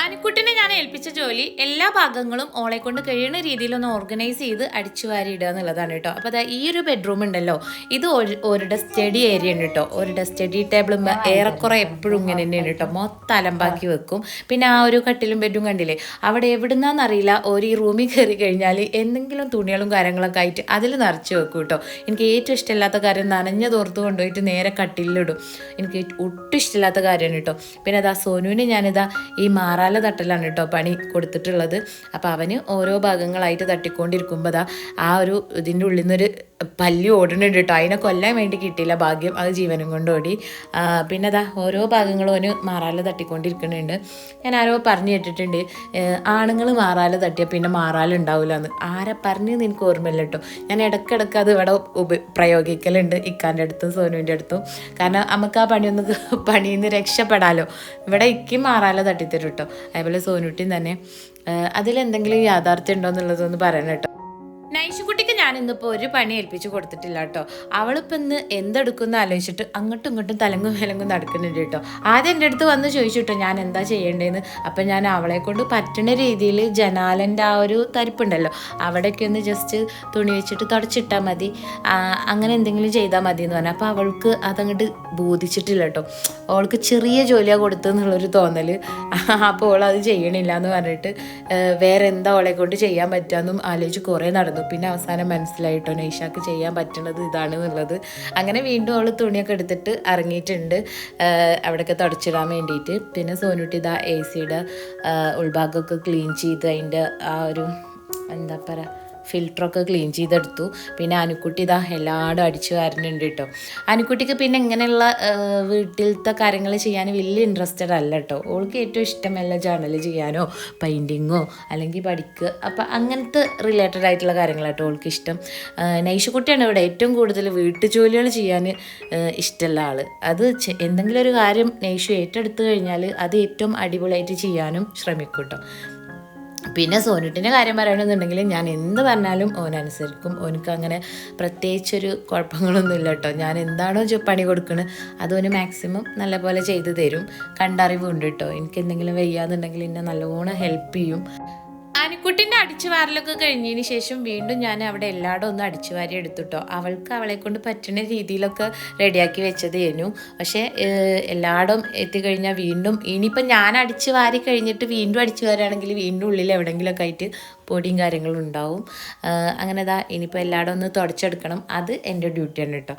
ആനിക്കുട്ടിനെ ഞാൻ ഏൽപ്പിച്ച ജോലി എല്ലാ ഭാഗങ്ങളും ഓളെ കൊണ്ട് കഴിയുന്ന രീതിയിലൊന്ന് ഓർഗനൈസ് ചെയ്ത് അടിച്ചു വാരി ഇടുക എന്നുള്ളതാണ് കേട്ടോ. അപ്പോൾ ഈ ഒരു ബെഡ്റൂം ഉണ്ടല്ലോ, ഇത് ഒരു സ്റ്റഡി ഏരിയ ഉണ്ട് കേട്ടോ. ഒരു സ്റ്റഡി ടേബിളും ഏറെക്കുറെ എപ്പോഴും ഇങ്ങനെ തന്നെയാണ് കേട്ടോ. മൊത്തം അലമ്പാക്കി വെക്കും. പിന്നെ ആ ഒരു കട്ടിലും ബെഡും കണ്ടില്ലേ, അവിടെ എവിടുന്നാന്നറിയില്ല ഈ റൂമിൽ കയറി കഴിഞ്ഞാൽ എന്തെങ്കിലും തുണികളും കാര്യങ്ങളൊക്കെ ആയിട്ട് അതിൽ നിറച്ച് വെക്കും കേട്ടോ. എനിക്ക് ഏറ്റവും ഇഷ്ടമില്ലാത്ത കാര്യം നനഞ്ഞ തോർത്ത് കൊണ്ടുപോയിട്ട് നേരെ കട്ടിലിടും. എനിക്ക് ഒട്ടും ഇഷ്ടമില്ലാത്ത കാര്യമാണ് കേട്ടോ. പിന്നെ സോനുവിന് ഞാനിതാ ഈ മാറാല തട്ടലാണ് കേട്ടോ പണി കൊടുത്തിട്ടുള്ളത്. അപ്പോൾ അവന് ഓരോ ഭാഗങ്ങളായിട്ട് തട്ടിക്കൊണ്ടിരിക്കുമ്പോൾ ആ ഒരു ഇതിൻ്റെ ഉള്ളിൽ നിന്നൊരു പല്ലി ഓടുന്നുണ്ട് കേട്ടോ. അതിനെ കൊല്ലാൻ വേണ്ടി കിട്ടിയില്ല, ഭാഗ്യം അത് ജീവനും കൊണ്ട് ഓടി. പിന്നെ ഓരോ ഭാഗങ്ങളും അവന് മാറാല തട്ടിക്കൊണ്ടിരിക്കുന്നുണ്ട്. ഞാൻ ആരോ പറഞ്ഞു കേട്ടിട്ടുണ്ട് ആണുങ്ങൾ മാറാല തട്ടിയാൽ പിന്നെ മാറാലുണ്ടാവില്ല എന്ന്. ആരെ പറഞ്ഞെന്ന് എനിക്ക് ഓർമ്മയില്ല കേട്ടോ. ഞാൻ ഇടയ്ക്കിടയ്ക്ക് അത് ഇവിടെ പ്രയോഗിക്കലുണ്ട് ഇക്കാൻ്റെ അടുത്തും സോനുവിൻ്റെ അടുത്തും. കാരണം നമുക്ക് ആ പണിയിൽ നിന്ന് രക്ഷപ്പെടാമല്ലോ. ഇവിടെ ഇക്കും മാറാല തട്ടിത്തരും കേട്ടോ. അതേപോലെ സോനുട്ടിയും തന്നെ. അതിലെന്തെങ്കിലും യാഥാർത്ഥ്യം ഉണ്ടോ എന്നുള്ളതൊന്ന് പറയണം കേട്ടോ. നൈഷുക്കുട്ടിക്ക് ഞാൻ ഇന്നിപ്പോൾ ഒരു പണി ഏൽപ്പിച്ച് കൊടുത്തിട്ടില്ല കേട്ടോ. അവളിപ്പോൾ ഇന്ന് എന്തെടുക്കുമെന്ന് ആലോചിച്ചിട്ട് അങ്ങോട്ടും ഇങ്ങോട്ടും തലങ്ങും വിലങ്ങും നടക്കുന്നുണ്ട് കേട്ടോ. ആദ്യം എൻ്റെ അടുത്ത് വന്ന് ചോദിച്ചിട്ടോ ഞാൻ എന്താ ചെയ്യേണ്ടതെന്ന്. അപ്പം ഞാൻ അവളെ കൊണ്ട് പറ്റുന്ന രീതിയിൽ ജനാലൻ്റെ ആ ഒരു തരിപ്പുണ്ടല്ലോ അവിടേക്ക് ഒന്ന് ജസ്റ്റ് തുണി വെച്ചിട്ട് തുടച്ചിട്ടാൽ മതി, അങ്ങനെ എന്തെങ്കിലും ചെയ്താൽ മതി എന്ന് പറഞ്ഞു. അപ്പോൾ അവൾക്ക് അതങ്ങോട്ട് ബോധിച്ചിട്ടില്ല കേട്ടോ. അവൾക്ക് ചെറിയ ജോലിയാണ് കൊടുത്തെന്നുള്ളൊരു തോന്നൽ. അപ്പോൾ അവളത് ചെയ്യണില്ല എന്ന് പറഞ്ഞിട്ട് വേറെ എന്താ അവളെ കൊണ്ട് ചെയ്യാൻ പറ്റുകയെന്നും ആലോചിച്ച് കുറേ നടന്നു. പിന്നെ അവസാനം മനസ്സിലായിട്ടോ നൈഷാക്ക് ചെയ്യാൻ പറ്റുന്നത് ഇതാണ് എന്നുള്ളത്. അങ്ങനെ വീണ്ടും അവൾ തുണിയൊക്കെ എടുത്തിട്ട് ഇറങ്ങിയിട്ടുണ്ട് അവിടെയൊക്കെ തുടച്ചിടാൻ വേണ്ടിയിട്ട്. പിന്നെ സോനുട്ടി AC-യുടെ ഉൾഭാഗമൊക്കെ ക്ലീൻ ചെയ്ത് അതിൻ്റെ ആ ഒരു എന്താ പറയുക ഫിൽറ്ററൊക്കെ ക്ലീൻ ചെയ്തെടുത്തു. പിന്നെ അനുക്കുട്ടി എല്ലായിടും അടിച്ചു വാരുന്നുണ്ട് കേട്ടോ. അനുക്കുട്ടിക്ക് പിന്നെ ഇങ്ങനെയുള്ള വീട്ടിലത്തെ കാര്യങ്ങൾ ചെയ്യാൻ വലിയ ഇൻട്രസ്റ്റഡ് അല്ല കേട്ടോ. ഓൾക്ക് ഏറ്റവും ഇഷ്ടമല്ല ജേർണൽ ചെയ്യാനോ പെയിൻറ്റിങ്ങോ അല്ലെങ്കിൽ പഠിക്കുക, അപ്പം അങ്ങനത്തെ റിലേറ്റഡ് ആയിട്ടുള്ള കാര്യങ്ങളാട്ടോ ഓൾക്ക് ഇഷ്ടം. നൈഷുക്കുട്ടിയാണ് ഇവിടെ ഏറ്റവും കൂടുതൽ വീട്ടുജോലികൾ ചെയ്യാൻ ഇഷ്ടമുള്ള ആൾ. അത് എന്തെങ്കിലും ഒരു കാര്യം നൈഷു ഏറ്റെടുത്ത് കഴിഞ്ഞാൽ അത് ഏറ്റവും അടിപൊളിയായിട്ട് ചെയ്യാനും ശ്രമിക്കും കേട്ടോ. പിന്നെ സോനുട്ടിൻ്റെ കാര്യം പറയണമെന്നുണ്ടെങ്കിൽ ഞാൻ എന്ത് പറഞ്ഞാലും ഓനനുസരിക്കും. ഓനക്ക് അങ്ങനെ പ്രത്യേകിച്ചൊരു കുഴപ്പങ്ങളൊന്നും ഇല്ല കേട്ടോ. ഞാൻ എന്താണോ പണി കൊടുക്കുന്നത് അത് ഓന് മാക്സിമം നല്ലപോലെ ചെയ്തു തരും. കണ്ടറിവുണ്ട് കേട്ടോ. എനിക്ക് എന്തെങ്കിലും വയ്യാന്നുണ്ടെങ്കിൽ എന്നെ നല്ലോണം ഹെൽപ്പ് ചെയ്യും. ആനിക്കുട്ടിൻ്റെ അടിച്ചു വാരലൊക്കെ കഴിഞ്ഞതിന് ശേഷം വീണ്ടും ഞാൻ അവിടെ എല്ലായിടും ഒന്ന് അടിച്ചു വാരി എടുത്തുട്ടോ. അവൾക്ക് അവളെ കൊണ്ട് പറ്റുന്ന രീതിയിലൊക്കെ റെഡിയാക്കി വെച്ചതായിരുന്നു. പക്ഷേ എല്ലായിടും എത്തിക്കഴിഞ്ഞാൽ വീണ്ടും ഇനിയിപ്പം ഞാൻ അടിച്ചു വാരി കഴിഞ്ഞിട്ട് വീണ്ടും അടിച്ചു വാരുകയാണെങ്കിൽ വീണ്ടും ഉള്ളിൽ എവിടെയെങ്കിലുമൊക്കെ ആയിട്ട് പൊടിയും കാര്യങ്ങളും ഉണ്ടാവും. അങ്ങനെ ഇനിയിപ്പോൾ എല്ലായിടും ഒന്ന് തുടച്ചെടുക്കണം. അത് എൻ്റെ ഡ്യൂട്ടിയാണ് കേട്ടോ.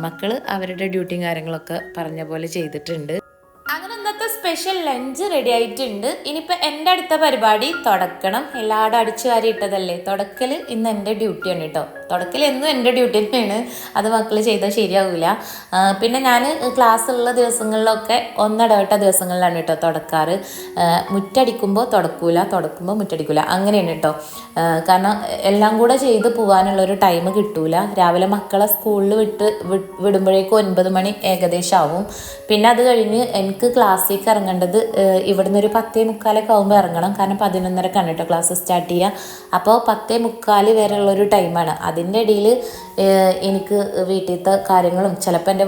മക്കൾ അവരുടെ ഡ്യൂട്ടിയും കാര്യങ്ങളൊക്കെ പറഞ്ഞ പോലെ ചെയ്തിട്ടുണ്ട്. അങ്ങനെ ഇന്നത്തെ സ്പെഷ്യൽ ലഞ്ച് റെഡി ആയിട്ടുണ്ട്. ഇനിയിപ്പോൾ എൻ്റെ അടുത്ത പരിപാടി തുടക്കണം. എല്ലാവരും അടിച്ചു വാരി ഇട്ടതല്ലേ, തുടക്കൽ ഇന്ന് എൻ്റെ ഡ്യൂട്ടിയാണ് കേട്ടോ. തുടക്കൽ എന്നും എൻ്റെ ഡ്യൂട്ടി തന്നെയാണ്. അത് മക്കൾ ചെയ്താൽ ശരിയാവില്ല. പിന്നെ ഞാൻ ക്ലാസ്സുള്ള ദിവസങ്ങളിലൊക്കെ ഒന്നിടവിട്ട ദിവസങ്ങളിലാണ് കേട്ടോ തുടക്കാറ്. മുറ്റടിക്കുമ്പോൾ തുടക്കൂല, തുടക്കുമ്പോൾ മുറ്റടിക്കൂല, അങ്ങനെയാണ് കേട്ടോ. കാരണം എല്ലാം കൂടെ ചെയ്ത് പോകാനുള്ളൊരു ടൈം കിട്ടൂല. രാവിലെ മക്കളെ സ്കൂളിൽ വിടുമ്പോഴേക്കും 9 മണി ഏകദേശം ആവും. പിന്നെ അത് കഴിഞ്ഞ് എനിക്ക് ക്ലാസ്സിലേക്ക് ഇറങ്ങേണ്ടത് ഇവിടുന്ന് ഒരു 10:45 ആകുമ്പോൾ ഇറങ്ങണം. കാരണം 11:30 കേട്ടോ ക്ലാസ് സ്റ്റാർട്ട് ചെയ്യുക. അപ്പോൾ 10:45 വരെയുള്ളൊരു ടൈമാണ്. അതിൻ്റെ ഇടയിൽ എനിക്ക് വീട്ടിലത്തെ കാര്യങ്ങളും ചിലപ്പോൾ എൻ്റെ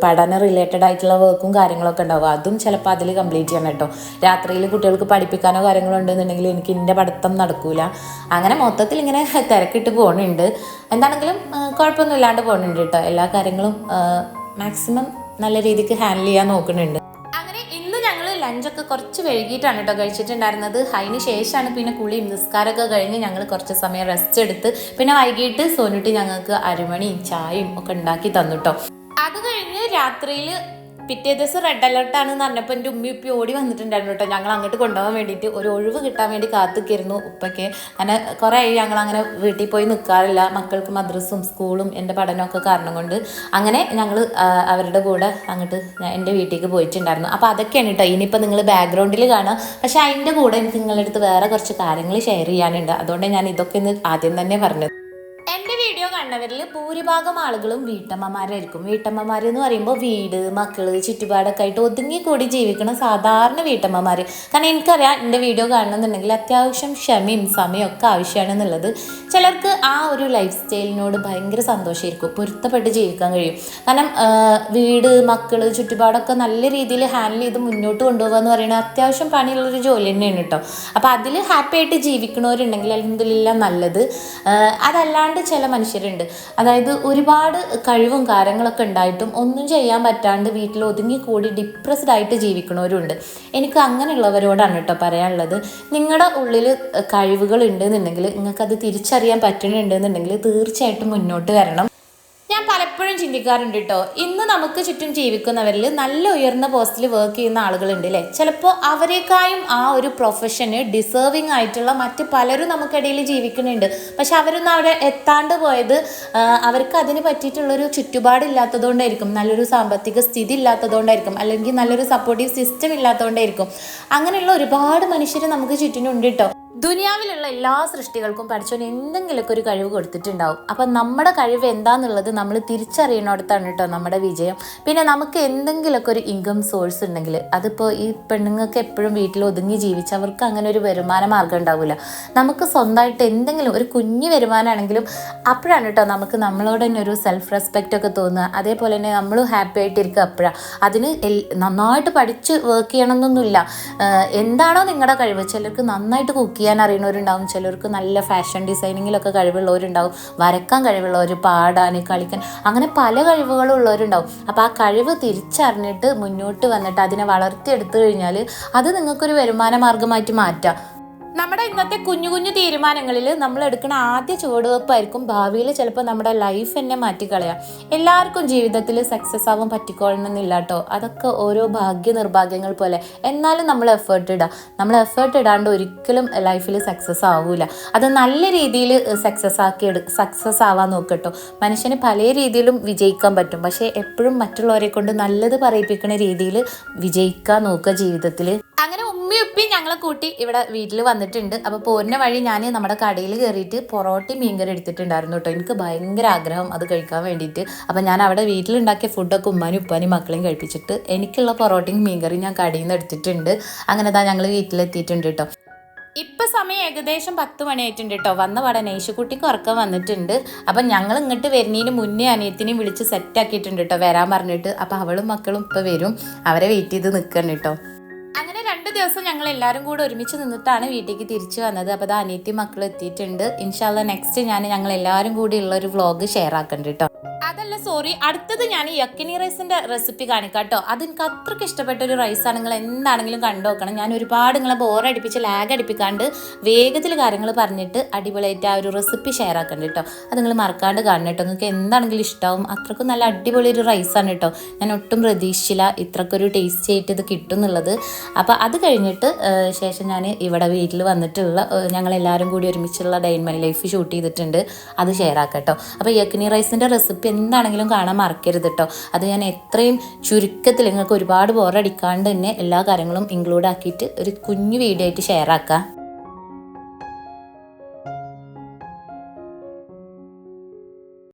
പഠന റിലേറ്റഡ് ആയിട്ടുള്ള വർക്കും കാര്യങ്ങളൊക്കെ ഉണ്ടാവും. അതും ചിലപ്പോൾ അതിൽ കംപ്ലീറ്റ് ചെയ്യണം കേട്ടോ. രാത്രിയിൽ കുട്ടികൾക്ക് പഠിപ്പിക്കാനോ കാര്യങ്ങളോ ഉണ്ടെന്നുണ്ടെങ്കിൽ എനിക്ക് എൻ്റെ പഠിത്തം നടക്കൂല. അങ്ങനെ മൊത്തത്തിൽ ഇങ്ങനെ തിരക്കിട്ട് പോകുന്നുണ്ട്. എന്താണെങ്കിലും കുഴപ്പമൊന്നും ഇല്ലാണ്ട് പോകുന്നുണ്ട് കേട്ടോ. എല്ലാ കാര്യങ്ങളും മാക്സിമം നല്ല രീതിക്ക് ഹാൻഡിൽ ചെയ്യാൻ നോക്കുന്നുണ്ട്. അങ്ങനെ ഇന്ന് ഞങ്ങൾ ലഞ്ചൊക്കെ കുറച്ച് വൈകിട്ടാണ് കേട്ടോ കഴിച്ചിട്ടുണ്ടായിരുന്നത്. അതിന് ശേഷമാണ് പിന്നെ കുളിയും നിസ്കാരമൊക്കെ കഴിഞ്ഞ് ഞങ്ങൾ കുറച്ച് സമയം റെസ്റ്റ് എടുത്ത് പിന്നെ വൈകിട്ട് സോനുട്ടി ഞങ്ങൾക്ക് അരിമണിയും ചായയും ഒക്കെ ഉണ്ടാക്കി തന്നു കേട്ടോ. അത് കഴിഞ്ഞ് രാത്രിയിൽ പിറ്റേ ദിവസം റെഡ് അലർട്ടാണെന്ന് പറഞ്ഞപ്പോൾ എൻ്റെ ഉമ്മി ഉപ്പി ഓടി വന്നിട്ടുണ്ടായിരുന്നു കേട്ടോ. ഞങ്ങൾ അങ്ങോട്ട് കൊണ്ടുപോകാൻ വേണ്ടിയിട്ട് ഒരു ഒഴിവ് കിട്ടാൻ വേണ്ടി കാത്തിരിക്കുന്നു ഉപ്പൊക്കെ. അങ്ങനെ കുറേ ആയി ഞങ്ങൾ അങ്ങനെ വീട്ടിൽ പോയി നിൽക്കാറില്ല, മക്കൾക്ക് മദ്രസും സ്കൂളും എൻ്റെ പഠനമൊക്കെ കാരണം കൊണ്ട്. അങ്ങനെ ഞങ്ങൾ അവരുടെ കൂടെ അങ്ങോട്ട് എൻ്റെ വീട്ടിലേക്ക് പോയിട്ടുണ്ടായിരുന്നു. അപ്പോൾ അതൊക്കെയാണ് കേട്ടോ ഇനിയിപ്പോൾ നിങ്ങൾ ബാക്ക്ഗ്രൗണ്ടിൽ കാണാം. പക്ഷേ അതിൻ്റെ കൂടെ എനിക്ക് നിങ്ങളുടെ അടുത്ത് വേറെ കുറച്ച് കാര്യങ്ങൾ ഷെയർ ചെയ്യാനുണ്ട്. അതുകൊണ്ട് ഞാൻ ഇതൊക്കെ ഇന്ന് ആദ്യം തന്നെ പറഞ്ഞത്. എൻ്റെ വീഡിയോ കണ്ടവരിൽ ഭൂരിഭാഗം ആളുകളും വീട്ടമ്മമാരായിരിക്കും. വീട്ടമ്മമാരെന്ന് പറയുമ്പോൾ വീട്, മക്കള്, ചുറ്റുപാടൊക്കെ ആയിട്ട് ഒതുങ്ങിക്കൂടി ജീവിക്കണം സാധാരണ വീട്ടമ്മമാർ. കാരണം എനിക്കറിയാം എൻ്റെ വീഡിയോ കാണണമെന്നുണ്ടെങ്കിൽ അത്യാവശ്യം ക്ഷമയും സമയവും ഒക്കെ ആവശ്യമാണെന്നുള്ളത്. ചിലർക്ക് ആ ഒരു ലൈഫ് സ്റ്റൈലിനോട് ഭയങ്കര സന്തോഷമായിരിക്കും, പൊരുത്തപ്പെട്ട് ജീവിക്കാൻ കഴിയും. കാരണം വീട്, മക്കള്, ചുറ്റുപാടൊക്കെ നല്ല രീതിയിൽ ഹാൻഡിൽ ചെയ്ത് മുന്നോട്ട് കൊണ്ടുപോകുക എന്ന് പറയുന്നത് അത്യാവശ്യം പണിയുള്ളൊരു ജോലി തന്നെയാണ് കേട്ടോ. അപ്പോൾ അതിൽ ഹാപ്പി ആയിട്ട് ജീവിക്കണവരുണ്ടെങ്കിൽ അൽഹംദുലില്ലാ നല്ലത്. അതല്ലാണ്ട് ചില മനുഷ്യരുണ്ട്, അതായത് ഒരുപാട് കഴിവും കാര്യങ്ങളൊക്കെ ഉണ്ടായിട്ടും ഒന്നും ചെയ്യാൻ പറ്റാണ്ട് വീട്ടിൽ ഒതുങ്ങിക്കൂടി ഡിപ്രസ്ഡ് ആയിട്ട് ജീവിക്കണവരുണ്ട്. എനിക്ക് അങ്ങനെയുള്ളവരോടാണ് കേട്ടോ പറയാനുള്ളത്. നിങ്ങളുടെ ഉള്ളിൽ കഴിവുകൾ ഉണ്ടെന്നുണ്ടെങ്കിൽ, നിങ്ങൾക്കത് തിരിച്ചറിയാൻ പറ്റുന്നുണ്ടെന്നുണ്ടെങ്കിൽ തീർച്ചയായിട്ടും മുന്നോട്ട് വരണം. ഞാൻ പലപ്പോഴും ചിന്തിക്കാറുണ്ട് കേട്ടോ, ഇന്ന് നമുക്ക് ചുറ്റും ജീവിക്കുന്നവരിൽ നല്ല ഉയർന്ന പോസ്റ്റിൽ വർക്ക് ചെയ്യുന്ന ആളുകളുണ്ട് അല്ലേ. ചിലപ്പോൾ അവരെക്കായും ആ ഒരു പ്രൊഫഷന് ഡിസേർവിങ് ആയിട്ടുള്ള മറ്റ് പലരും നമുക്കിടയിൽ ജീവിക്കുന്നുണ്ട്. പക്ഷെ അവരൊന്നും അവിടെ എത്താണ്ട് പോയത് അവർക്ക് അതിന് പറ്റിയിട്ടുള്ളൊരു ചുറ്റുപാടില്ലാത്തതുകൊണ്ടായിരിക്കും, നല്ലൊരു സാമ്പത്തിക സ്ഥിതി ഇല്ലാത്തതുകൊണ്ടായിരിക്കും, അല്ലെങ്കിൽ നല്ലൊരു സപ്പോർട്ടീവ് സിസ്റ്റം ഇല്ലാത്തതുകൊണ്ടായിരിക്കും. അങ്ങനെയുള്ള ഒരുപാട് മനുഷ്യർ നമുക്ക് ചുറ്റിനുണ്ട് കേട്ടോ. ദുനിയാവിലുള്ള എല്ലാ സൃഷ്ടികൾക്കും പഠിച്ചവന് എന്തെങ്കിലുമൊക്കെ ഒരു കഴിവ് കൊടുത്തിട്ടുണ്ടാവും. അപ്പം നമ്മുടെ കഴിവ് എന്താണെന്നുള്ളത് നമ്മൾ തിരിച്ചറിയണോടത്താണ് കേട്ടോ നമ്മുടെ വിജയം. പിന്നെ നമുക്ക് എന്തെങ്കിലുമൊക്കെ ഒരു ഇൻകം സോഴ്സ് ഉണ്ടെങ്കിൽ, അതിപ്പോൾ ഈ പെണ്ണുങ്ങൾക്ക് എപ്പോഴും വീട്ടിൽ ഒതുങ്ങി ജീവിച്ചവർക്ക് അങ്ങനെ ഒരു വരുമാന മാർഗ്ഗം ഉണ്ടാവില്ല. നമുക്ക് സ്വന്തമായിട്ട് എന്തെങ്കിലും ഒരു കുഞ്ഞു വരുമാനമാണെങ്കിലും അപ്പോഴാണ് കേട്ടോ നമുക്ക് നമ്മളോട് തന്നെ ഒരു സെൽഫ് റെസ്പെക്റ്റ് ഒക്കെ തോന്നുക. അതേപോലെ തന്നെ നമ്മളും ഹാപ്പി ആയിട്ടിരിക്കുക. അപ്പോഴാണ് അതിന് നന്നായിട്ട് പഠിച്ച് വർക്ക് ചെയ്യണമെന്നൊന്നുമില്ല. എന്താണോ നിങ്ങളുടെ കഴിവ്, ചിലർക്ക് നന്നായിട്ട് കുക്ക് ചെയ്യാൻ അറിയുന്നവരുണ്ടാവും, ചിലർക്ക് നല്ല ഫാഷൻ ഡിസൈനിങ്ങിലൊക്കെ കഴിവുള്ളവരുണ്ടാവും, വരക്കാൻ കഴിവുള്ളവർ, പാടാൻ, കളിക്കാൻ, അങ്ങനെ പല കഴിവുകളും ഉള്ളവരുണ്ടാവും. അപ്പോൾ ആ കഴിവ് തിരിച്ചറിഞ്ഞിട്ട് മുന്നോട്ട് വന്നിട്ട് അതിനെ വളർത്തിയെടുത്തു കഴിഞ്ഞാൽ അത് നിങ്ങൾക്കൊരു വരുമാന മാർഗ്ഗമായിട്ട് മാറ്റാം. നമ്മുടെ ഇന്നത്തെ കുഞ്ഞു കുഞ്ഞു തീരുമാനങ്ങളിൽ നമ്മൾ എടുക്കുന്ന ആദ്യ ചുവടുവെപ്പായിരിക്കും ഭാവിയിൽ ചിലപ്പോൾ നമ്മുടെ ലൈഫ് തന്നെ മാറ്റിക്കളയാം. എല്ലാവർക്കും ജീവിതത്തിൽ സക്സസ് ആവാൻ പറ്റിക്കൊള്ളണമെന്നില്ല കേട്ടോ. അതൊക്കെ ഓരോ ഭാഗ്യ നിർഭാഗ്യങ്ങൾ പോലെ. എന്നാലും നമ്മൾ എഫേർട്ട് ഇടുക. നമ്മൾ എഫേർട്ട് ഇടാണ്ട് ഒരിക്കലും ലൈഫിൽ സക്സസ് ആവില്ല. അത് നല്ല രീതിയിൽ സക്സസ് ആവാൻ നോക്കട്ടോ. മനുഷ്യന് പല രീതിയിലും വിജയിക്കാൻ പറ്റും, പക്ഷേ എപ്പോഴും മറ്റുള്ളവരെ കൊണ്ട് നല്ലത് പറയിപ്പിക്കുന്ന രീതിയിൽ വിജയിക്കാൻ നോക്കുക ജീവിതത്തിൽ. അങ്ങനെ ഉമ്മി ഞങ്ങളെ കൂട്ടി ഇവിടെ വീട്ടിൽ വന്നിട്ടുണ്ട്. അപ്പോൾ പോരുന്ന വഴി ഞാൻ നമ്മുടെ കടയിൽ കയറിയിട്ട് പൊറോട്ടയും മീൻകറി എടുത്തിട്ടുണ്ടായിരുന്നു കേട്ടോ. എനിക്ക് ഭയങ്കര ആഗ്രഹം അത് കഴിക്കാൻ വേണ്ടിയിട്ട്. അപ്പോൾ ഞാൻ അവിടെ വീട്ടിലുണ്ടാക്കിയ ഫുഡൊക്കെ ഉമ്മാനും ഉപ്പാനും മക്കളെയും കഴിപ്പിച്ചിട്ട് എനിക്കുള്ള പൊറോട്ടയും മീൻകറിയും ഞാൻ കടയിൽ നിന്ന് എടുത്തിട്ടുണ്ട്. അങ്ങനെ ഞങ്ങൾ വീട്ടിലെത്തിയിട്ടുണ്ട് കേട്ടോ. ഇപ്പം സമയം ഏകദേശം 10 മണിയായിട്ടുണ്ട് കേട്ടോ. വന്ന പാടെ നൈഷുക്കുട്ടിക്ക് ഉറക്കം വന്നിട്ടുണ്ട്. അപ്പം ഞങ്ങൾ ഇങ്ങോട്ട് വരുന്നതിന് മുന്നേ അനിയത്തിനെയും വിളിച്ച് സെറ്റാക്കിയിട്ടുണ്ട് കേട്ടോ, വരാൻ പറഞ്ഞിട്ട്. അപ്പോൾ അവളും മക്കളും ഇപ്പോൾ വരും, അവരെ വെയിറ്റ് ചെയ്ത് നിൽക്കണം കേട്ടോ. അങ്ങനെ 2 ദിവസം ഞങ്ങൾ എല്ലാവരും കൂടെ ഒരുമിച്ച് നിന്നിട്ടാണ് വീട്ടിലേക്ക് തിരിച്ചു വന്നത്. അപ്പോൾ അത് അനിയത്തി മക്കൾ എത്തിയിട്ടുണ്ട്. ഇൻഷാല്ലാ നെക്സ്റ്റ് ഞങ്ങൾ എല്ലാവരും കൂടി ഉള്ളൊരു വ്ളോഗ് ഷെയർ ആക്കണ്ട കേട്ടോ. അതല്ല സോറി, അടുത്തത് ഞാൻ യക്കിനി റൈസിൻ്റെ റെസിപ്പി കാണിക്കാം കേട്ടോ. അതെനിക്ക് അത്രയ്ക്ക് ഇഷ്ടപ്പെട്ട ഒരു റൈസാണ്. നിങ്ങൾ എന്താണെങ്കിലും കണ്ടു നോക്കണം. ഞാൻ ഒരുപാട് നിങ്ങളെ ബോറടിപ്പിച്ച് ലാഗ് അടിപ്പിക്കാണ്ട് വേഗത്തിൽ കാര്യങ്ങൾ പറഞ്ഞിട്ട് അടിപൊളിയായിട്ട് ആ ഒരു റെസിപ്പി ഷെയർ ആക്കണ്ട കേട്ടോ. അത് നിങ്ങൾ മറക്കാണ്ട് കാണണം കേട്ടോ. നിങ്ങൾക്ക് എന്താണെങ്കിലും ഇഷ്ടമാവും. അത്രയ്ക്കും നല്ല അടിപൊളി ഒരു റൈസാണ് കേട്ടോ. ഞാൻ ഒട്ടും പ്രതീക്ഷിച്ചില്ല ഇത്രയ്ക്കൊരു ടേസ്റ്റി ആയിട്ട് ഇത് കിട്ടും എന്നുള്ളത്. അപ്പോൾ അത് കഴിഞ്ഞിട്ട് ശേഷം ഞാൻ ഇവിടെ വീട്ടിൽ വന്നിട്ടുള്ള ഞങ്ങളെല്ലാവരും കൂടി ഒരുമിച്ചുള്ള day in my life shoot ചെയ്തിട്ടുണ്ട്. അത് ഷെയർ ആക്കാം കേട്ടോ. അപ്പോൾ യക്കിനി റൈസിൻ്റെ റെസിപ്പി എന്താണെങ്കിലും കാണാൻ മറക്കരുത് കേട്ടോ. അത് ഞാൻ എത്രയും ചുരുക്കത്തിൽ നിങ്ങൾക്ക് ഒരുപാട് ബോറടിക്കാണ്ട് തന്നെ എല്ലാ കാര്യങ്ങളും ഇൻക്ലൂഡ് ആക്കിയിട്ട് ഒരു കുഞ്ഞു വീഡിയോ ആയിട്ട് ഷെയർ ആക്കാം.